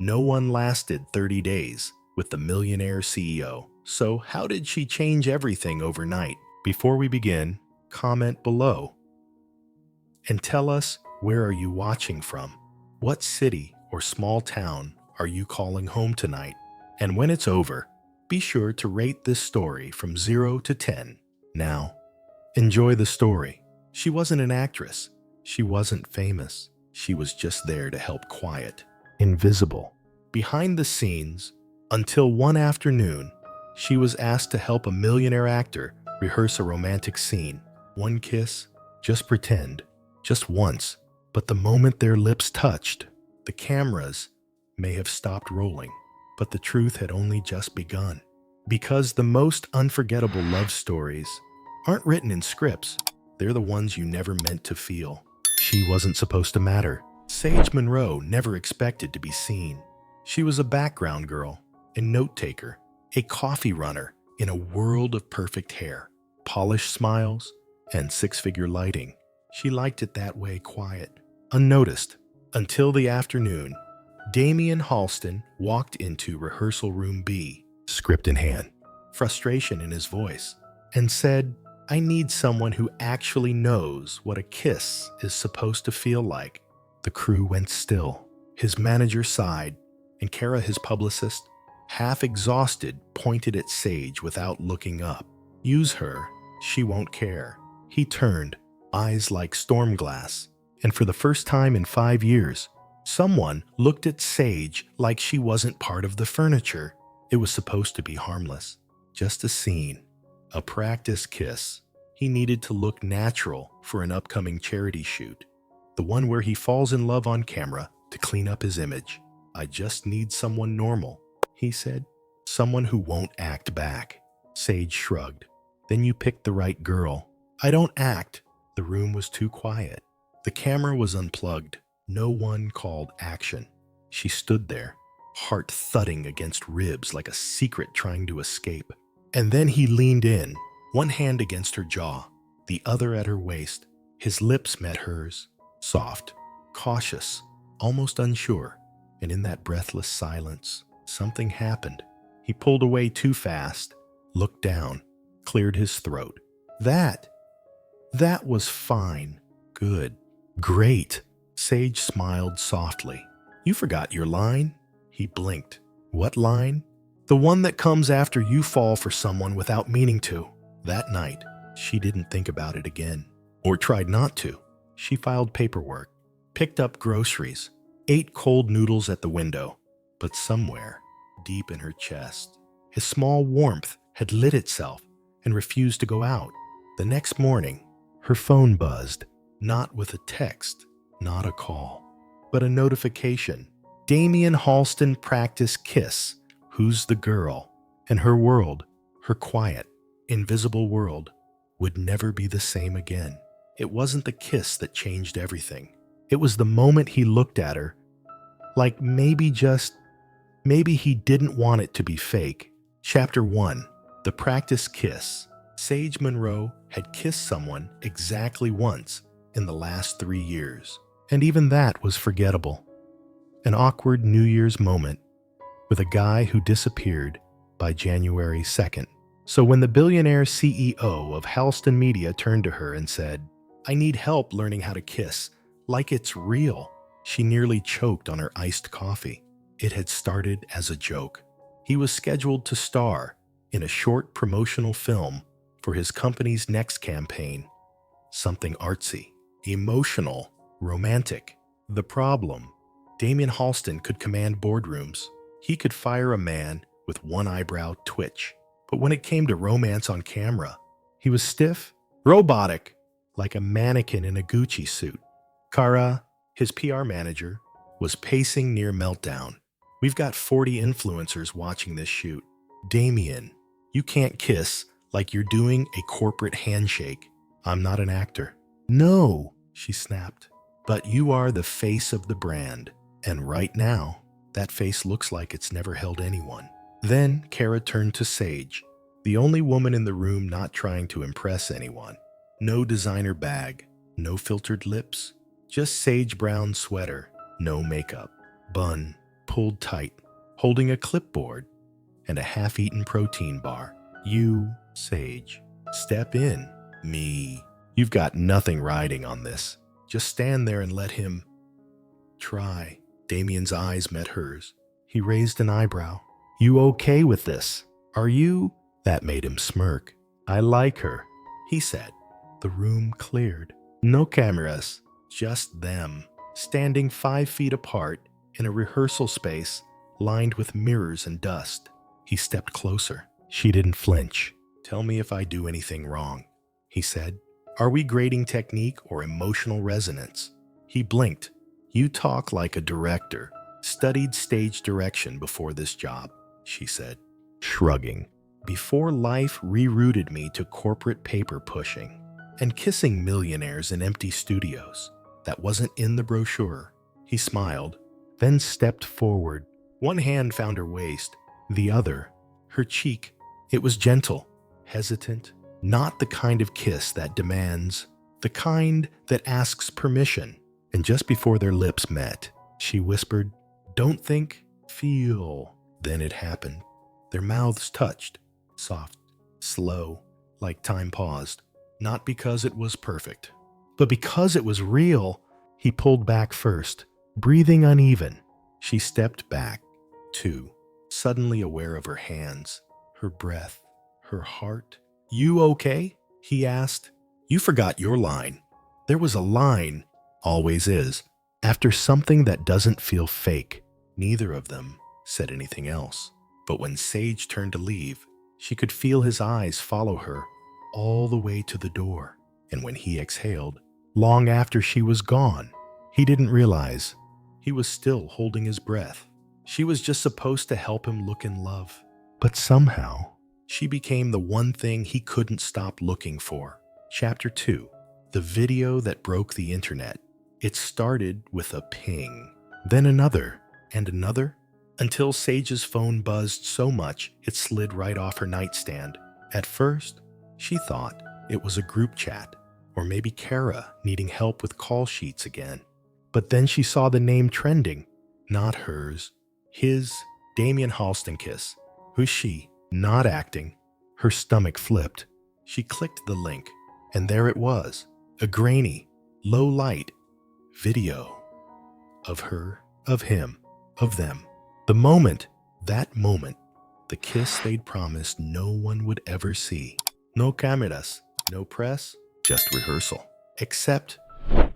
No one lasted 30 days with the Millionaire CEO. So how did she change everything overnight? Before we begin, comment below and tell us, where are you watching from? What city or small town are you calling home tonight? And when it's over, be sure to rate this story from 0 to 10. Now, enjoy the story. She wasn't an actress. She wasn't famous. She was just there to help quiet, invisible, behind the scenes, until one afternoon, she was asked to help a millionaire actor rehearse a romantic scene. One kiss, just pretend, just once. But the moment their lips touched, the cameras may have stopped rolling. But the truth had only just begun. Because the most unforgettable love stories aren't written in scripts. They're the ones you never meant to feel. She wasn't supposed to matter. Sage Monroe never expected to be seen. She was a background girl, a note-taker, a coffee runner in a world of perfect hair, polished smiles, and six-figure lighting. She liked it that way, quiet, unnoticed, until the afternoon. Damien Halston walked into rehearsal room B, script in hand, frustration in his voice, and said, "I need someone who actually knows what a kiss is supposed to feel like." The crew went still. His manager sighed, and Kara, his publicist, half exhausted, pointed at Sage without looking up. "Use her. She won't care." He turned, eyes like storm glass, and for the first time in 5 years, someone looked at Sage like she wasn't part of the furniture. It was supposed to be harmless, just a scene, a practice kiss. He needed to look natural for an upcoming charity shoot, the one where he falls in love on camera to clean up his image. "I just need someone normal," he said. "Someone who won't act back." Sage shrugged. "Then you picked the right girl." "I don't act." The room was too quiet. The camera was unplugged. No one called action. She stood there, heart thudding against ribs like a secret trying to escape. And then he leaned in, one hand against her jaw, the other at her waist. His lips met hers, soft, cautious, almost unsure. And in that breathless silence, something happened. He pulled away too fast, looked down, cleared his throat. That was fine. Good. Great. Sage smiled softly. "You forgot your line?" He blinked. "What line?" "The one that comes after you fall for someone without meaning to." That night, she didn't think about it again, or tried not to. She filed paperwork, picked up groceries, ate cold noodles at the window. But somewhere, deep in her chest, a small warmth had lit itself and refused to go out. The next morning, her phone buzzed, not with a text, not a call, but a notification. Damien Halston practice kiss. Who's the girl? And her world, her quiet, invisible world, would never be the same again. It wasn't the kiss that changed everything. It was the moment he looked at her, like maybe he didn't want it to be fake. Chapter 1. The Practice Kiss. Sage Monroe had kissed someone exactly once in the last 3 years, and even that was forgettable. An awkward New Year's moment with a guy who disappeared by January 2nd. So when the billionaire CEO of Halston Media turned to her and said, "I need help learning how to kiss, like it's real," she nearly choked on her iced coffee. It had started as a joke. He was scheduled to star in a short promotional film for his company's next campaign. Something artsy, emotional, romantic. The problem: Damien Halston could command boardrooms. He could fire a man with one eyebrow twitch. But when it came to romance on camera, he was stiff, robotic, like a mannequin in a Gucci suit. Kara, his PR manager, was pacing near meltdown. "We've got 40 influencers watching this shoot. Damien, you can't kiss like you're doing a corporate handshake. I'm not an actor." "No," she snapped. "But you are the face of the brand. And right now, that face looks like it's never held anyone." Then Kara turned to Sage, the only woman in the room not trying to impress anyone. No designer bag, no filtered lips, just sage brown sweater, no makeup, bun, pulled tight, holding a clipboard and a half-eaten protein bar. You, Sage, step in. Me. You've got nothing riding on this. Just stand there and let him try. Damien's eyes met hers. He raised an eyebrow. You okay with this? Are you? That made him smirk. I like her, he said. The room cleared. No cameras, just them, standing 5 feet apart in a rehearsal space lined with mirrors and dust. He stepped closer. She didn't flinch. Tell me if I do anything wrong, he said. Are we grading technique or emotional resonance? He blinked. You talk like a director. Studied stage direction before this job, she said, shrugging. Before life rerouted me to corporate paper pushing and kissing millionaires in empty studios. That wasn't in the brochure. He smiled, then stepped forward. One hand found her waist, the other, her cheek. It was gentle, hesitant, not the kind of kiss that demands, the kind that asks permission. And just before their lips met, she whispered, don't think, feel. Then it happened. Their mouths touched, soft, slow, like time paused. Not because it was perfect, but because it was real. He pulled back first, breathing uneven. She stepped back, too, suddenly aware of her hands, her breath, her heart. You okay? He asked. You forgot your line. There was a line, always is, after something that doesn't feel fake. Neither of them said anything else. But when Sage turned to leave, she could feel his eyes follow her all the way to the door. And when he exhaled, long after she was gone, he didn't realize he was still holding his breath. She was just supposed to help him look in love. But somehow, she became the one thing he couldn't stop looking for. Chapter 2. The video that broke the internet. It started with a ping, then another, and another, until Sage's phone buzzed so much it slid right off her nightstand. At first, she thought it was a group chat, or maybe Kara needing help with call sheets again. But then she saw the name trending, not hers, his, Damien Halstenkiss. Who's she? Not acting. Her stomach flipped. She clicked the link, and there it was, a grainy, low-light video of her, of him, of them. The moment, that moment, the kiss they'd promised no one would ever see. No cameras, no press, just rehearsal. Except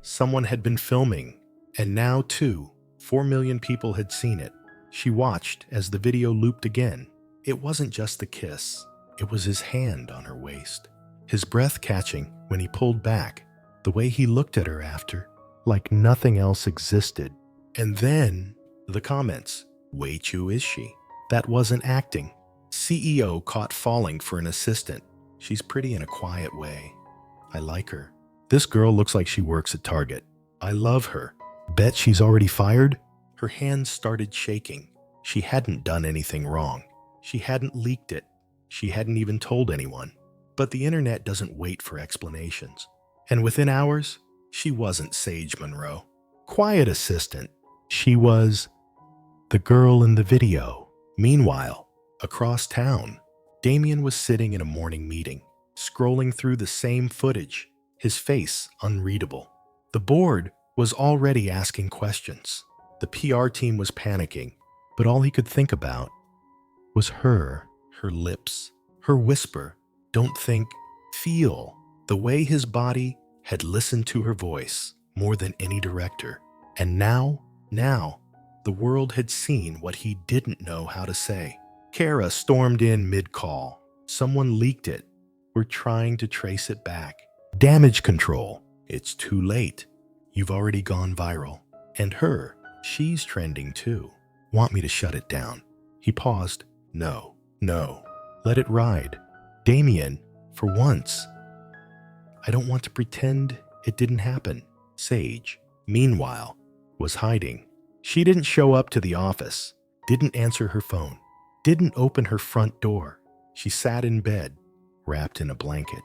someone had been filming, and now, too, 4 million people had seen it. She watched as the video looped again. It wasn't just the kiss. It was his hand on her waist, his breath catching when he pulled back, the way he looked at her after, like nothing else existed. And then the comments. Way too is she? That wasn't acting. CEO caught falling for an assistant. She's pretty in a quiet way. I like her. This girl looks like she works at Target. I love her. Bet she's already fired? Her hands started shaking. She hadn't done anything wrong. She hadn't leaked it. She hadn't even told anyone. But the internet doesn't wait for explanations. And within hours, she wasn't Sage Monroe. Quiet assistant. She was the girl in the video. Meanwhile, across town, Damien was sitting in a morning meeting, scrolling through the same footage, his face unreadable. The board was already asking questions. The PR team was panicking, but all he could think about was her lips, her whisper, don't think, feel, the way his body had listened to her voice more than any director. And now, the world had seen what he didn't know how to say. Kara stormed in mid-call. Someone leaked it. We're trying to trace it back. Damage control. It's too late. You've already gone viral. And her, she's trending too. Want me to shut it down? He paused. No. Let it ride. Damien, for once. I don't want to pretend it didn't happen. Sage, meanwhile, was hiding. She didn't show up to the office, didn't answer her phone, didn't open her front door. She sat in bed, wrapped in a blanket,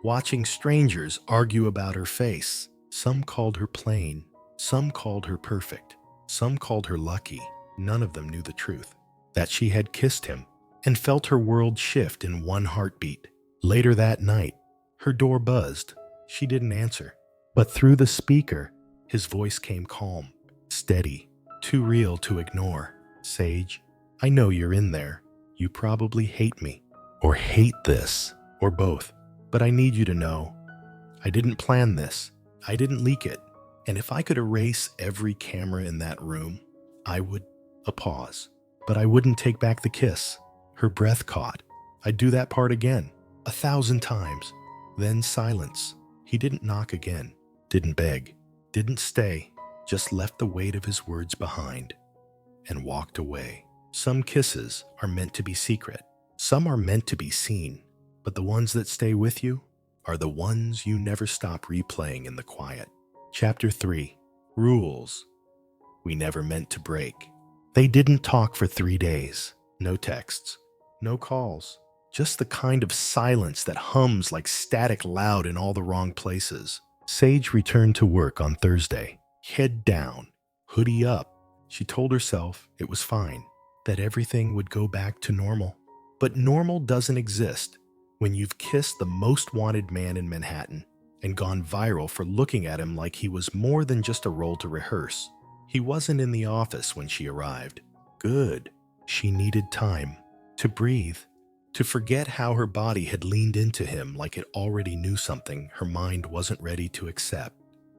watching strangers argue about her face. Some called her plain, some called her perfect, some called her lucky. None of them knew the truth, that she had kissed him and felt her world shift in one heartbeat. Later that night, her door buzzed. She didn't answer, but through the speaker, his voice came calm, steady, too real to ignore. Sage, I know you're in there. You probably hate me, or hate this, or both. But I need you to know, I didn't plan this. I didn't leak it. And if I could erase every camera in that room, I would. A pause. But I wouldn't take back the kiss. Her breath caught. I'd do that part again, 1,000 times. Then silence. He didn't knock again, didn't beg, didn't stay, just left the weight of his words behind and walked away. Some kisses are meant to be secret. Some are meant to be seen. But the ones that stay with you are the ones you never stop replaying in the quiet. Chapter 3. Rules we never meant to break. They didn't talk for 3 days. No texts, no calls, just the kind of silence that hums like static loud in all the wrong places. Sage returned to work on Thursday, head down, hoodie up. She told herself it was fine, that everything would go back to normal. But normal doesn't exist when you've kissed the most wanted man in Manhattan and gone viral for looking at him like he was more than just a role to rehearse. He wasn't in the office when she arrived. Good. She needed time to breathe, to forget how her body had leaned into him like it already knew something her mind wasn't ready to accept.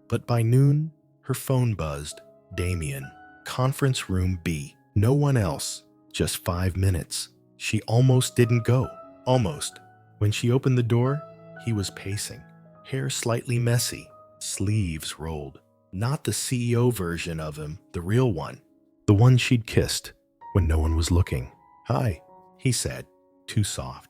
But by noon, her phone buzzed. Damien, conference room B. No one else. Just 5 minutes. She almost didn't go. Almost. When she opened the door, he was pacing, hair slightly messy, sleeves rolled. Not the CEO version of him, the real one. The one she'd kissed when no one was looking. Hi, he said, too soft.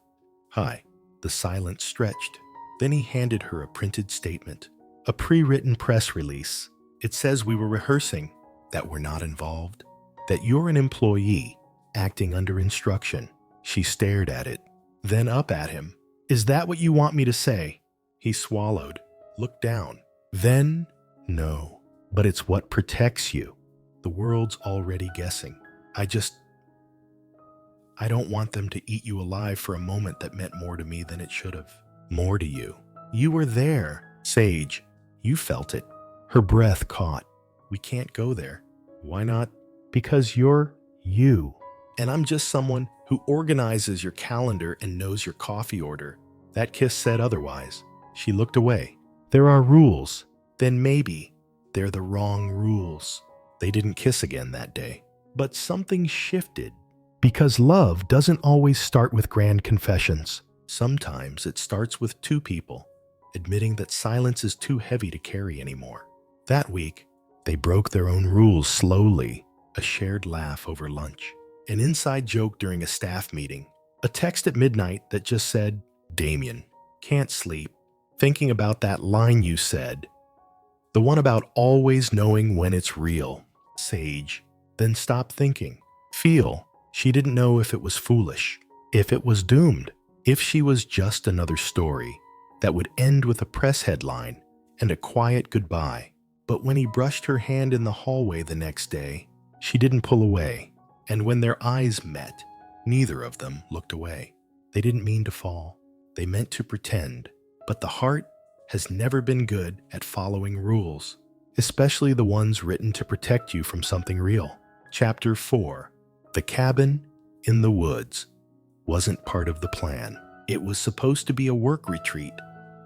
Hi. The silence stretched. Then he handed her a printed statement, a pre-written press release. It says we were rehearsing, that we're not involved, that you're an employee acting under instruction. She stared at it, then up at him. Is that what you want me to say? He swallowed, looked down. Then, no, but it's what protects you. The world's already guessing. I don't want them to eat you alive for a moment that meant more to me than it should have. More to you. You were there, Sage. You felt it. Her breath caught. We can't go there. Why not? Because you're you. And I'm just someone who organizes your calendar and knows your coffee order. That kiss said otherwise. She looked away. There are rules. Then maybe they're the wrong rules. They didn't kiss again that day. But something shifted. Because love doesn't always start with grand confessions. Sometimes it starts with two people admitting that silence is too heavy to carry anymore. That week, they broke their own rules slowly. A shared laugh over lunch, an inside joke during a staff meeting, a text at midnight that just said, Damien, can't sleep, thinking about that line you said. The one about always knowing when it's real. Sage. Then stop thinking. Feel. She didn't know if it was foolish, if it was doomed, if she was just another story that would end with a press headline and a quiet goodbye. But when he brushed her hand in the hallway the next day, she didn't pull away. And when their eyes met, neither of them looked away. They didn't mean to fall. They meant to pretend. But the heart has never been good at following rules, especially the ones written to protect you from something real. Chapter 4. The cabin in the woods wasn't part of the plan. It was supposed to be a work retreat,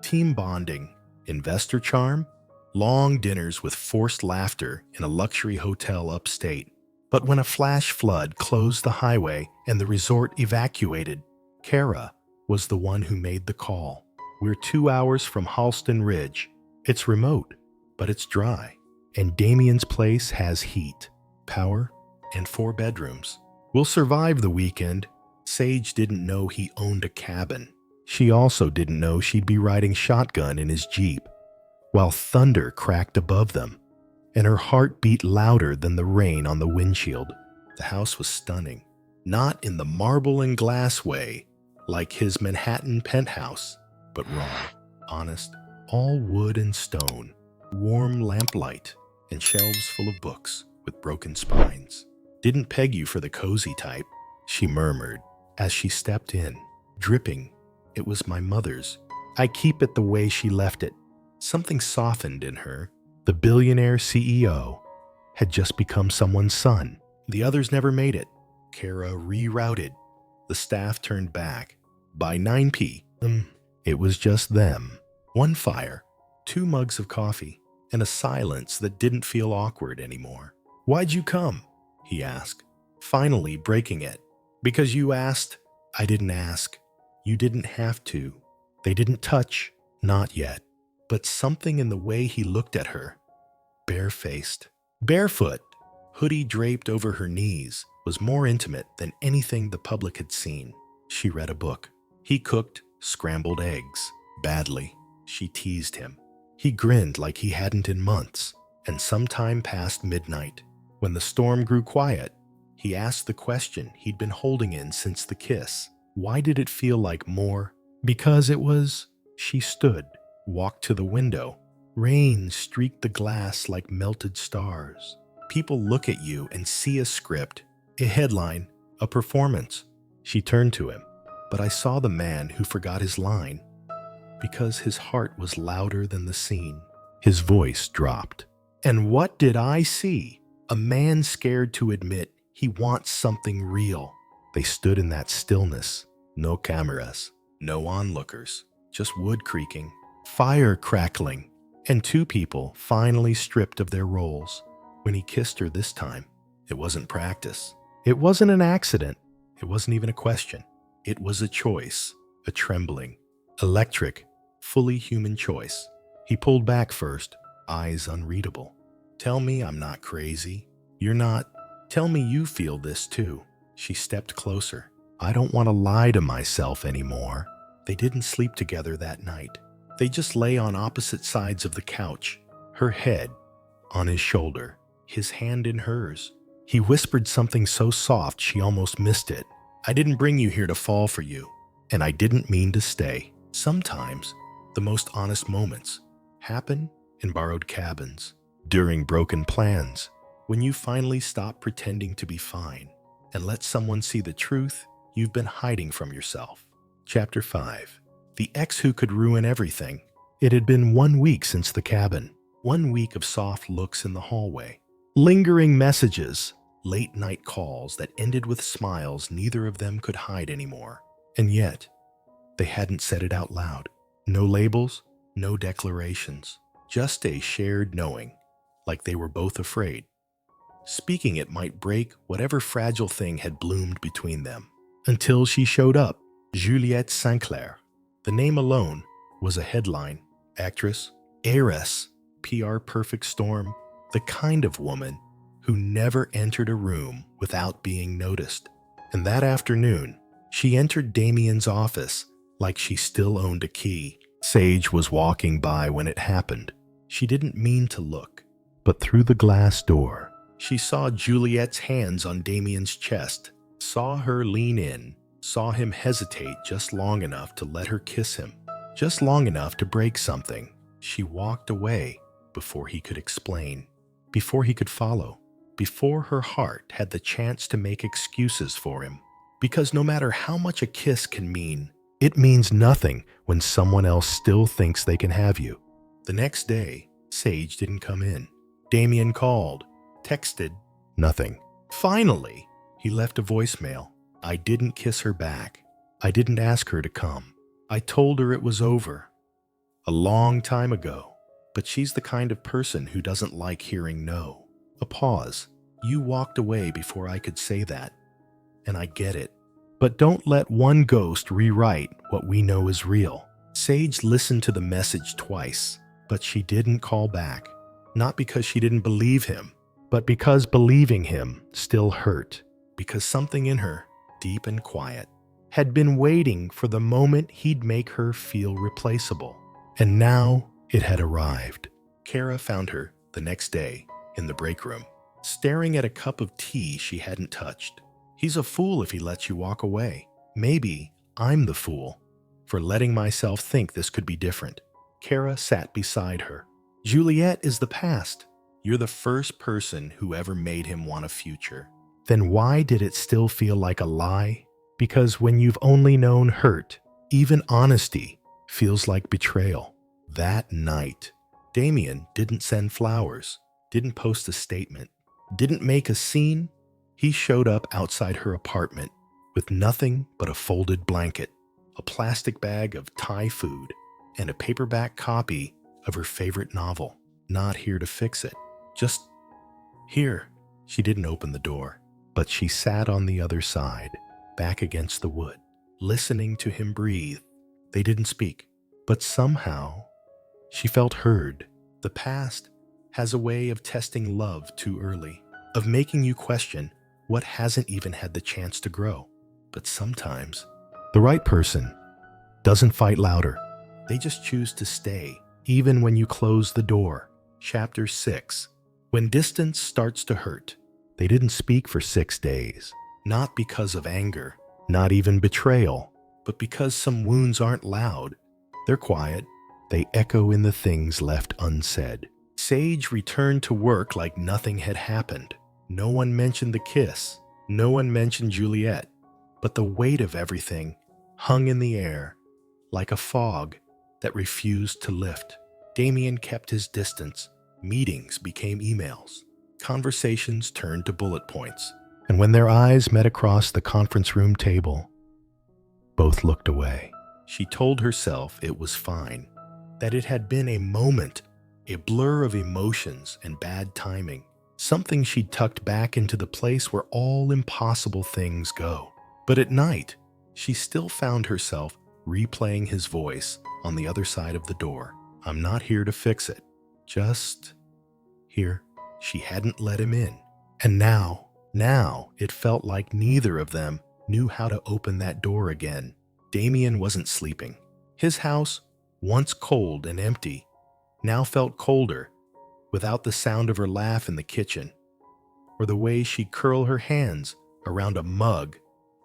team bonding, investor charm, long dinners with forced laughter in a luxury hotel upstate. But when a flash flood closed the highway and the resort evacuated, Kara was the one who made the call. We're 2 hours from Halston Ridge. It's remote, but it's dry. And Damien's place has heat, power, and 4 bedrooms. We'll survive the weekend. Sage didn't know he owned a cabin. She also didn't know she'd be riding shotgun in his Jeep, while thunder cracked above them, and her heart beat louder than the rain on the windshield. The house was stunning, not in the marble and glass way, like his Manhattan penthouse, but raw, honest, all wood and stone, warm lamplight, and shelves full of books with broken spines. Didn't peg you for the cozy type, she murmured as she stepped in, dripping. It was my mother's. I keep it the way she left it. Something softened in her. The billionaire CEO had just become someone's son. The others never made it. Kara rerouted. The staff turned back. By 9 p.m., it was just them. One fire, 2 mugs of coffee, and a silence that didn't feel awkward anymore. "Why'd you come?" he asked, finally breaking it. "Because you asked." "I didn't ask. You didn't have to. They didn't touch." "Not yet." But something in the way he looked at her, barefaced, barefoot, hoodie draped over her knees, was more intimate than anything the public had seen. She read a book. He cooked scrambled eggs. Badly. She teased him. He grinned like he hadn't in months. And sometime past midnight, when the storm grew quiet, he asked the question he'd been holding in since the kiss. Why did it feel like more? Because it was. She stood, walked to the window. Rain streaked the glass like melted stars. People look at you and see a script, a headline, a performance. She turned to him, but I saw the man who forgot his line because his heart was louder than the scene. His voice dropped. And what did I see? A man scared to admit he wants something real. They stood in that stillness. No cameras, no onlookers, just wood creaking, fire crackling, and 2 people finally stripped of their roles. When he kissed her this time, it wasn't practice. It wasn't an accident. It wasn't even a question. It was a choice, a trembling, electric, fully human choice. He pulled back first, eyes unreadable. Tell me I'm not crazy. You're not. Tell me you feel this too. She stepped closer. I don't want to lie to myself anymore. They didn't sleep together that night. They just lay on opposite sides of the couch, her head on his shoulder, his hand in hers. He whispered something so soft she almost missed it. I didn't bring you here to fall for you, and I didn't mean to stay. Sometimes, the most honest moments happen in borrowed cabins, during broken plans, when you finally stop pretending to be fine and let someone see the truth you've been hiding from yourself. Chapter 5. The ex who could ruin everything. It had been 1 week since the cabin. 1 week of soft looks in the hallway. Lingering messages. Late-night calls that ended with smiles neither of them could hide anymore. And yet, they hadn't said it out loud. No labels, no declarations. Just a shared knowing, like they were both afraid. Speaking it might break whatever fragile thing had bloomed between them. Until she showed up. Juliette Sinclair. The name alone was a headline. Actress, heiress, PR perfect storm, the kind of woman who never entered a room without being noticed. And that afternoon, she entered Damien's office like she still owned a key. Sage was walking by when it happened. She didn't mean to look, but through the glass door, she saw Juliette's hands on Damien's chest, saw her lean in, saw him hesitate just long enough to let her kiss him, just long enough to break something. She walked away before he could explain, before he could follow, before her heart had the chance to make excuses for him. Because no matter how much a kiss can mean, it means nothing when someone else still thinks they can have you. The next day, Sage didn't come in. Damien called, texted, nothing. Finally, he left a voicemail. I didn't kiss her back. I didn't ask her to come. I told her it was over. A long time ago. But she's the kind of person who doesn't like hearing no. A pause. You walked away before I could say that. And I get it. But don't let one ghost rewrite what we know is real. Sage listened to the message twice, but she didn't call back. Not because she didn't believe him, but because believing him still hurt. Because something in her, deep and quiet, had been waiting for the moment he'd make her feel replaceable. And now it had arrived. Kara found her the next day in the break room, staring at a cup of tea she hadn't touched. He's a fool if he lets you walk away. Maybe I'm the fool for letting myself think this could be different. Kara sat beside her. Juliette is the past. You're the first person who ever made him want a future. then why did it still feel like a lie? Because when you've only known hurt, even honesty feels like betrayal. That night, Damien didn't send flowers, didn't post a statement, didn't make a scene. He showed up outside her apartment with nothing but a folded blanket, a plastic bag of Thai food, and a paperback copy of her favorite novel. Not here to fix it, just here. She didn't open the door, but she sat on the other side, back against the wood, listening to him breathe. They didn't speak, but somehow she felt heard. The past has a way of testing love too early, of making you question what hasn't even had the chance to grow. But sometimes the right person doesn't fight louder. They just choose to stay, even when you close the door. Chapter 6. When distance starts to hurt. They didn't speak for 6 days, not because of anger, not even betrayal, but because some wounds aren't loud. They're quiet. They echo in the things left unsaid. Sage returned to work like nothing had happened. No one mentioned the kiss. No one mentioned Juliet. But the weight of everything hung in the air like a fog that refused to lift. Damien kept his distance. Meetings became emails. Conversations turned to bullet points. And when their eyes met across the conference room table, both looked away. She told herself it was fine, that it had been a moment, a blur of emotions and bad timing, something she'd tucked back into the place where all impossible things go. But at night, she still found herself replaying his voice on the other side of the door. I'm not here to fix it, just here. She hadn't let him in. And now it felt like neither of them knew how to open that door again. Damien wasn't sleeping. His house, once cold and empty, now felt colder, without the sound of her laugh in the kitchen, or the way she'd curl her hands around a mug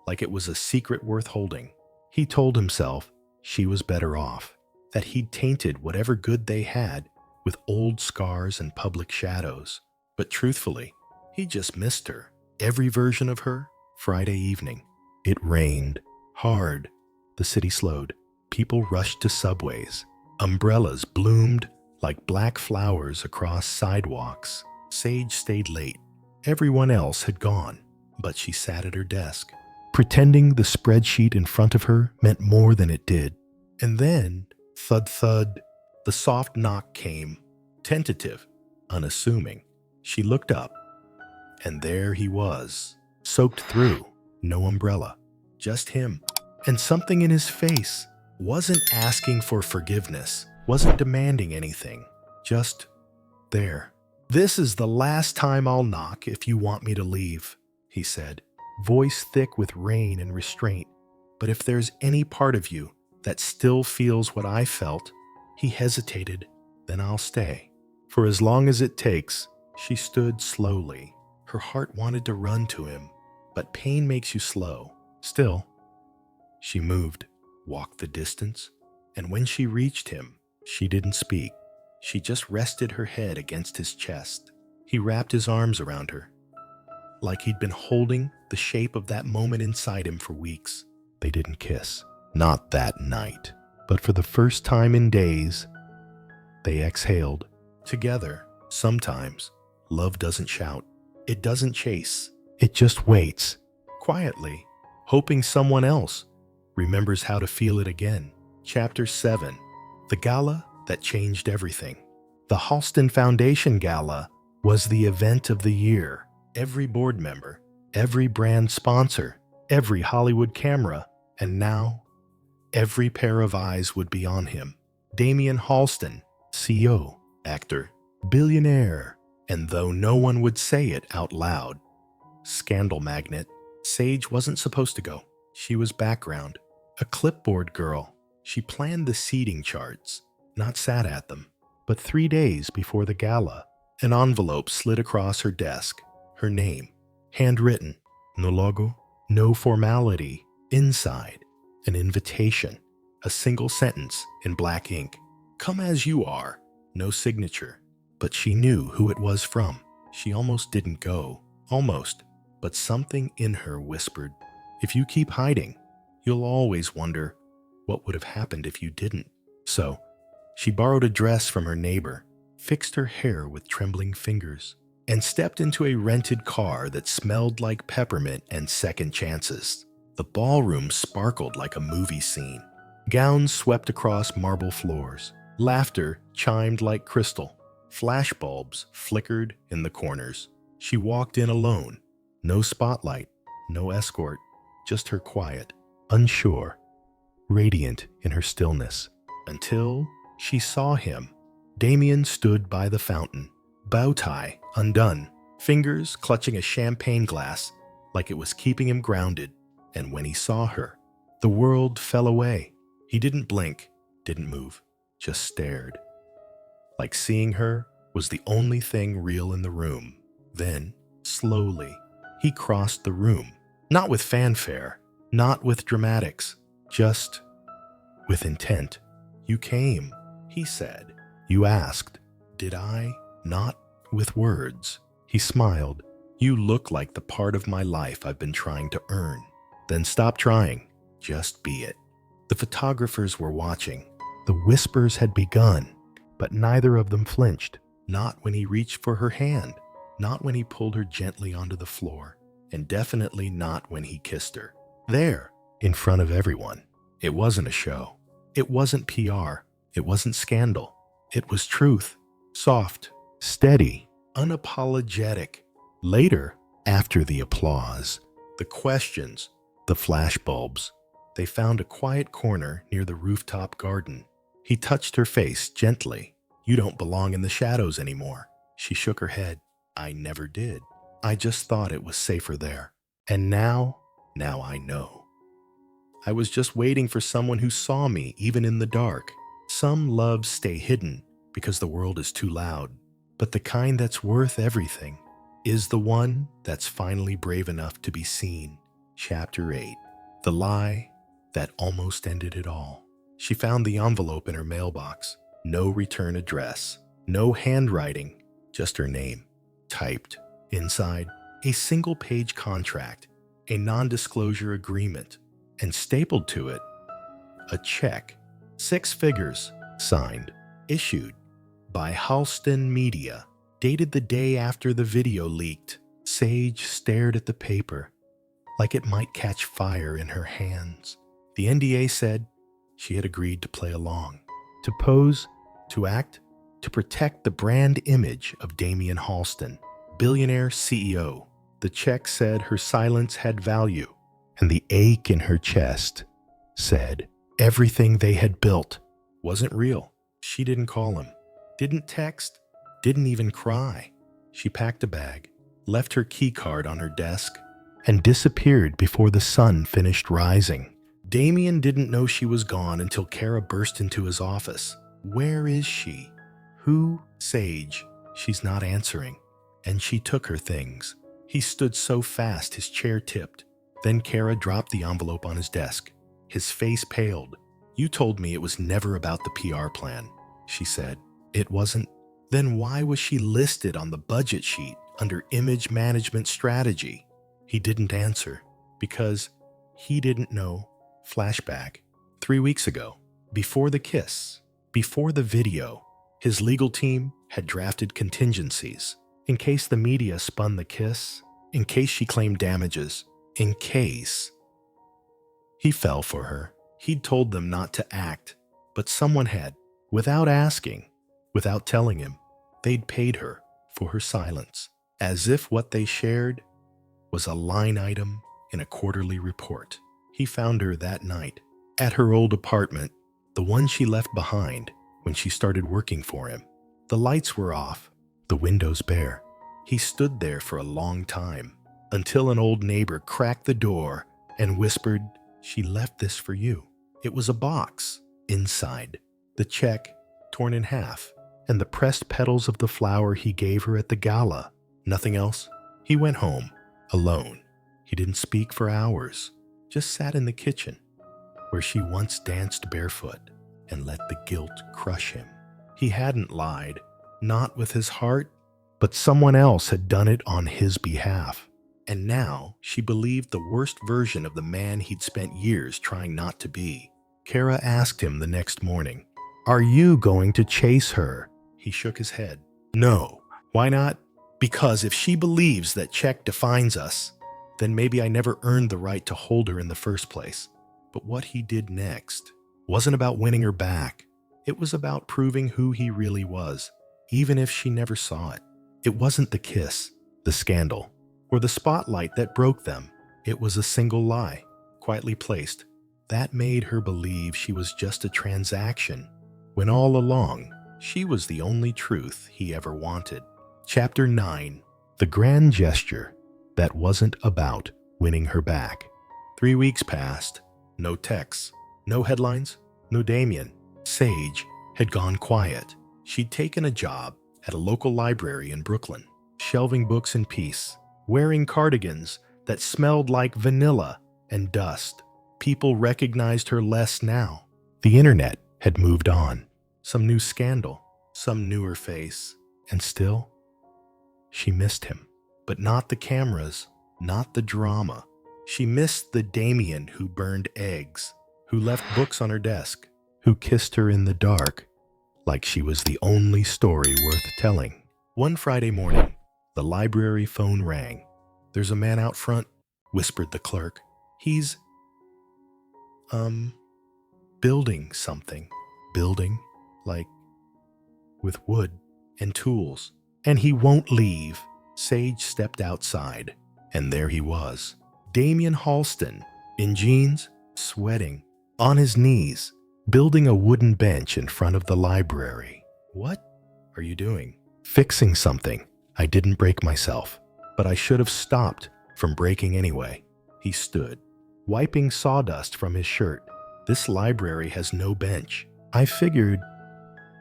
like it was a secret worth holding. He told himself she was better off, that he'd tainted whatever good they had with old scars and public shadows. But truthfully, he just missed her. Every version of her. Friday evening. It rained. Hard. The city slowed. People rushed to subways. Umbrellas bloomed like black flowers across sidewalks. Sage stayed late. Everyone else had gone, but she sat at her desk, pretending the spreadsheet in front of her meant more than it did. And then, thud thud, the soft knock came, tentative, unassuming. She looked up, and there he was, soaked through, no umbrella, just him. And something in his face wasn't asking for forgiveness, wasn't demanding anything, just there. This is the last time I'll knock if you want me to leave, he said, voice thick with rain and restraint. But if there's any part of you that still feels what I felt, he hesitated, then I'll stay. For as long as it takes. She stood slowly. Her heart wanted to run to him, but pain makes you slow. Still, she moved, walked the distance, and when she reached him, she didn't speak. She just rested her head against his chest. He wrapped his arms around her, like he'd been holding the shape of that moment inside him for weeks. They didn't kiss. Not that night. But for the first time in days, they exhaled. Together, sometimes, love doesn't shout. It doesn't chase. It just waits, quietly, hoping someone else remembers how to feel it again. Chapter 7. The Gala that changed everything. The Halston Foundation Gala was the event of the year. Every board member, every brand sponsor, every Hollywood camera, and now every pair of eyes would be on him. Damien Halston, CEO, actor, billionaire, and though no one would say it out loud, scandal magnet. Sage wasn't supposed to go. She was background, a clipboard girl. She planned the seating charts, not sat at them. But 3 days before the gala, an envelope slid across her desk. Her name, handwritten, no logo, no formality. Inside, an invitation, a single sentence in black ink. Come as you are, no signature. But she knew who it was from. She almost didn't go. Almost. but something in her whispered, if you keep hiding, you'll always wonder what would have happened if you didn't. So, she borrowed a dress from her neighbor, fixed her hair with trembling fingers, and stepped into a rented car that smelled like peppermint and second chances. The ballroom sparkled like a movie scene. Gowns swept across marble floors. Laughter chimed like crystal. Flashbulbs flickered in the corners. She walked in alone. No spotlight, no escort, just her quiet, unsure, radiant in her stillness. Until she saw him. Damien stood by the fountain, bow tie undone, fingers clutching a champagne glass like it was keeping him grounded. And when he saw her, the world fell away. He didn't blink, didn't move, just stared. Like seeing her was the only thing real in the room. Then, slowly, he crossed the room. Not with fanfare, not with dramatics, just with intent. You came, he said. You asked. Did I? Not with words. He smiled. You look like the part of my life I've been trying to earn. Then stop trying. Just be it. The photographers were watching. The whispers had begun, but neither of them flinched. Not when he reached for her hand. Not when he pulled her gently onto the floor. And definitely not when he kissed her. There, in front of everyone. It wasn't a show. It wasn't PR. It wasn't scandal. It was truth. Soft, steady, unapologetic. Later, after the applause, the questions, the flashbulbs, they found a quiet corner near the rooftop garden. He touched her face gently. You don't belong in the shadows anymore. She shook her head. I never did. I just thought it was safer there. And now I know. I was just waiting for someone who saw me even in the dark. Some loves stay hidden because the world is too loud. But the kind that's worth everything is the one that's finally brave enough to be seen. Chapter 8. The lie that almost ended it all. She found the envelope in her mailbox. No return address. No handwriting. Just her name. Typed. Inside, a single-page contract. A non-disclosure agreement. And stapled to it, a check. 6 figures. Signed. Issued. By Halston Media. Dated the day after the video leaked. Sage stared at the paper, like it might catch fire in her hands. The NDA said she had agreed to play along, to pose, to act, to protect the brand image of Damien Halston, billionaire CEO. The check said her silence had value, and the ache in her chest said everything they had built wasn't real. She didn't call him, didn't text, didn't even cry. She packed a bag, left her key card on her desk, and disappeared before the sun finished rising. Damien didn't know she was gone until Kara burst into his office. Where is she? Who? Sage. She's not answering. And she took her things. He stood so fast his chair tipped. Then Kara dropped the envelope on his desk. His face paled. You told me it was never about the PR plan, she said. It wasn't. Then why was she listed on the budget sheet under image management strategy? He didn't answer because he didn't know. Flashback. 3 weeks ago, before the kiss, before the video, his legal team had drafted contingencies in case the media spun the kiss, in case she claimed damages, in case. He fell for her. He'd told them not to act, but someone had, without asking, without telling him. They'd paid her for her silence, as if what they shared was a line item in a quarterly report. He found her that night, at her old apartment, the one she left behind when she started working for him. The lights were off, the windows bare. He stood there for a long time, until an old neighbor cracked the door and whispered, "She left this for you." It was a box. Inside, the check torn in half, and the pressed petals of the flower he gave her at the gala. Nothing else. He went home, alone. He didn't speak for hours, just sat in the kitchen, where she once danced barefoot, and let the guilt crush him. He hadn't lied, not with his heart, but someone else had done it on his behalf. And now she believed the worst version of the man he'd spent years trying not to be. Kara asked him the next morning, "Are you going to chase her?" He shook his head. "No." "Why not?" "Because if she believes that check defines us, then maybe I never earned the right to hold her in the first place." But what he did next wasn't about winning her back. It was about proving who he really was, even if she never saw it. It wasn't the kiss, the scandal, or the spotlight that broke them. It was a single lie, quietly placed, that made her believe she was just a transaction, when all along, she was the only truth he ever wanted. Chapter 9. The Grand Gesture That Wasn't About Winning Her Back. 3 weeks passed. No texts, no headlines, no Damien. Sage had gone quiet. She'd taken a job at a local library in Brooklyn, shelving books in peace, wearing cardigans that smelled like vanilla and dust. People recognized her less now. The internet had moved on. Some new scandal, some newer face, and still, she missed him. But not the cameras, not the drama. She missed the Damien who burned eggs, who left books on her desk, who kissed her in the dark, like she was the only story worth telling. One Friday morning, the library phone rang. "There's a man out front," whispered the clerk. "He's, building something. Building, like, with wood and tools. And he won't leave." Sage stepped outside, and there he was. Damien Halston, in jeans, sweating, on his knees, building a wooden bench in front of the library. "What are you doing?" "Fixing something. I didn't break myself, but I should have stopped from breaking anyway." He stood, wiping sawdust from his shirt. "This library has no bench. I figured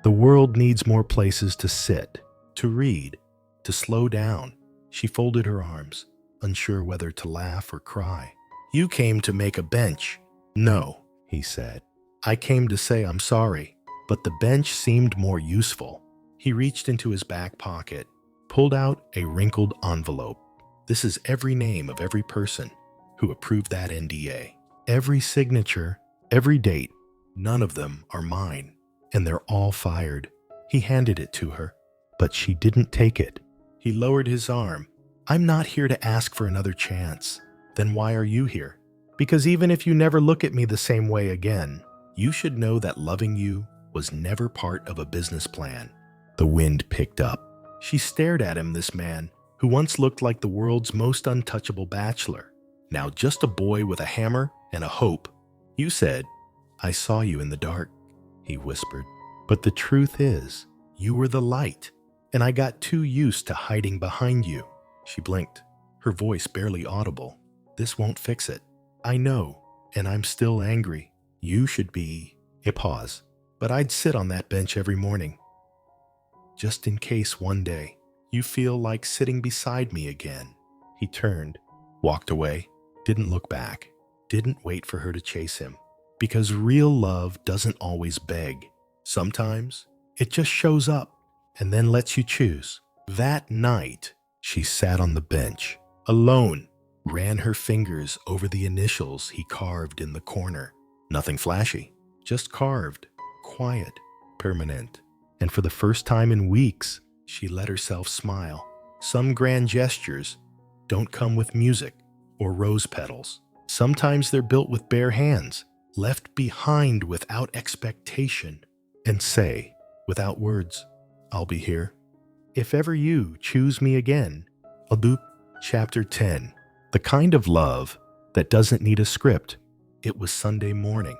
the world needs more places to sit, to read, to slow down." She folded her arms, unsure whether to laugh or cry. "You came to make a bench." "No," he said. "I came to say I'm sorry, but the bench seemed more useful." He reached into his back pocket, pulled out a wrinkled envelope. "This is every name of every person who approved that NDA. Every signature, every date. None of them are mine, and they're all fired." He handed it to her, but she didn't take it. He lowered his arm. "I'm not here to ask for another chance." "Then why are you here?" "Because even if you never look at me the same way again, you should know that loving you was never part of a business plan." The wind picked up. She stared at him, this man, who once looked like the world's most untouchable bachelor, now just a boy with a hammer and a hope. "You said, I saw you in the dark," he whispered. "But the truth is, you were the light, and I got too used to hiding behind you." She blinked, her voice barely audible. "This won't fix it. I know, and I'm still angry. You should be—" A pause. "But I'd sit on that bench every morning, just in case one day you feel like sitting beside me again." He turned, walked away, didn't look back, didn't wait for her to chase him. Because real love doesn't always beg. Sometimes it just shows up and then lets you choose. That night, she sat on the bench, alone, ran her fingers over the initials he carved in the corner. Nothing flashy, just carved, quiet, permanent. And for the first time in weeks, she let herself smile. Some grand gestures don't come with music or rose petals. Sometimes they're built with bare hands, left behind without expectation, and say, without words, "I'll be here. If ever you choose me again, I'll do." Chapter 10. The kind of love that doesn't need a script. It was Sunday morning.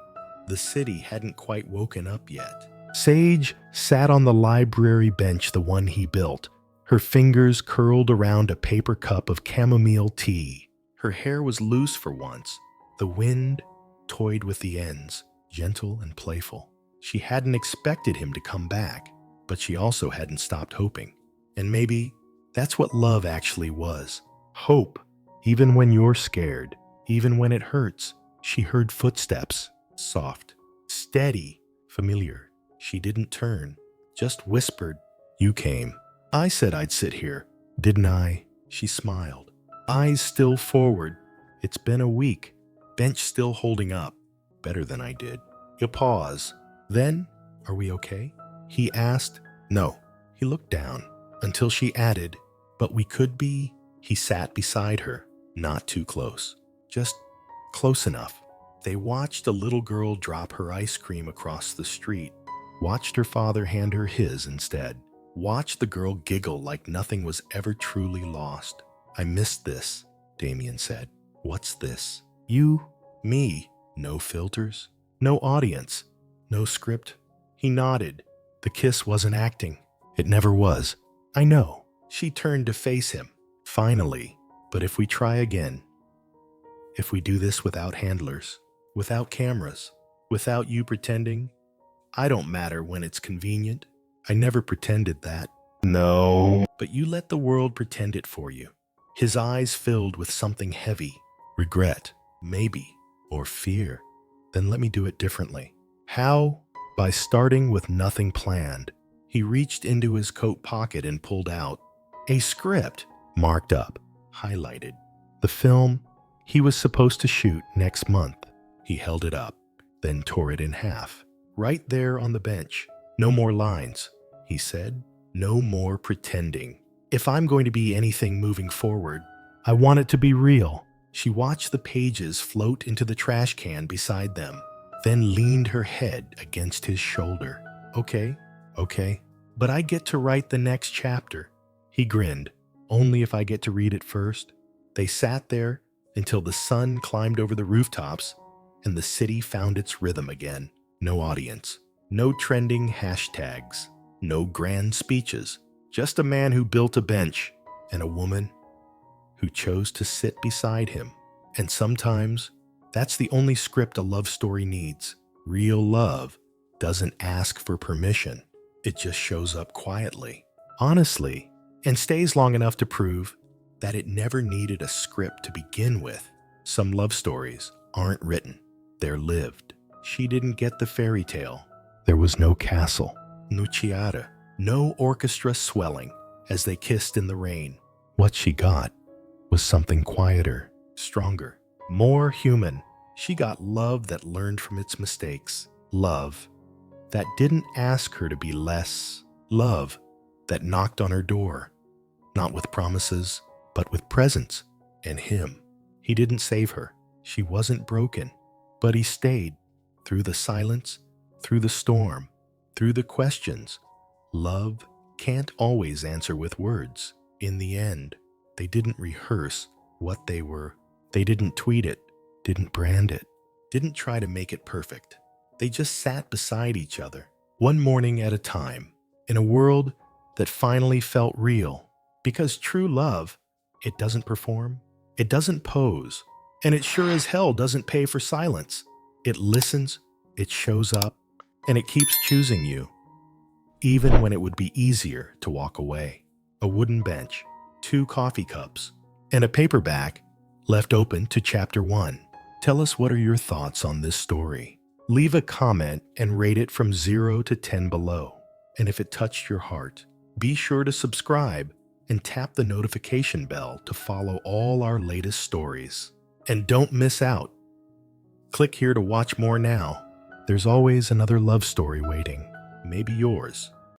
The city hadn't quite woken up yet. Sage sat on the library bench, the one he built, her fingers curled around a paper cup of chamomile tea. Her hair was loose for once. The wind toyed with the ends, gentle and playful. She hadn't expected him to come back, but she also hadn't stopped hoping. And maybe that's what love actually was. Hope, even when you're scared, even when it hurts. She heard footsteps, soft, steady, familiar. She didn't turn, just whispered, "You came." "I said I'd sit here, didn't I?" She smiled. eyes still forward. It's been a week. Bench still holding up. Better than I did. You pause. Then, are we okay? He asked. No. He looked down until she added, but we could be. He sat beside her, not too close, just close enough. They watched a little girl drop her ice cream across the street, watched her father hand her his instead, watched the girl giggle like nothing was ever truly lost. I missed this, Damien said. What's this? You, me, no filters, no audience, no script. He nodded. The kiss wasn't acting. It never was. I know. She turned to face him. Finally. But if we try again, if we do this without handlers, without cameras, without you pretending, I don't matter when it's convenient. I never pretended that. No. But you let the world pretend it for you. His eyes filled with something heavy. Regret, maybe, or fear. Then let me do it differently. How? By starting with nothing planned. He reached into his coat pocket and pulled out a script, marked up, highlighted. The film he was supposed to shoot next month. He held it up, then tore it in half. Right there on the bench. No more lines, he said. No more pretending. If I'm going to be anything moving forward, I want it to be real. She watched the pages float into the trash can beside them, then leaned her head against his shoulder. Okay, but I get to write the next chapter. He grinned. Only if I get to read it first. They sat there until the sun climbed over the rooftops and the city found its rhythm again. No audience, no trending hashtags, no grand speeches, just a man who built a bench and a woman who chose to sit beside him. And sometimes that's the only script a love story needs. Real love doesn't ask for permission. It just shows up quietly, honestly, and stays long enough to prove that it never needed a script to begin with. Some love stories aren't written, they're lived. She didn't get the fairy tale. There was no castle, Nuciata, no orchestra swelling as they kissed in the rain. What she got was something quieter, stronger, more human. She got love that learned from its mistakes. Love that didn't ask her to be less. Love that knocked on her door, not with promises, but with presence. And him. He didn't save her. She wasn't broken, but he stayed through the silence, through the storm, through the questions. Love can't always answer with words. In the end, they didn't rehearse what they were. They didn't tweet it, didn't brand it, didn't try to make it perfect. They just sat beside each other, one morning at a time, in a world that finally felt real. Because true love, it doesn't perform, it doesn't pose, and it sure as hell doesn't pay for silence. It listens, it shows up, and it keeps choosing you, even when it would be easier to walk away. A wooden bench, 2 coffee cups, and a paperback left open to chapter 1. Tell us, what are your thoughts on this story? Leave a comment and rate it from 0 to 10 below. And if it touched your heart, be sure to subscribe and tap the notification bell to follow all our latest stories. And don't miss out. Click here to watch more now. There's always another love story waiting, maybe yours.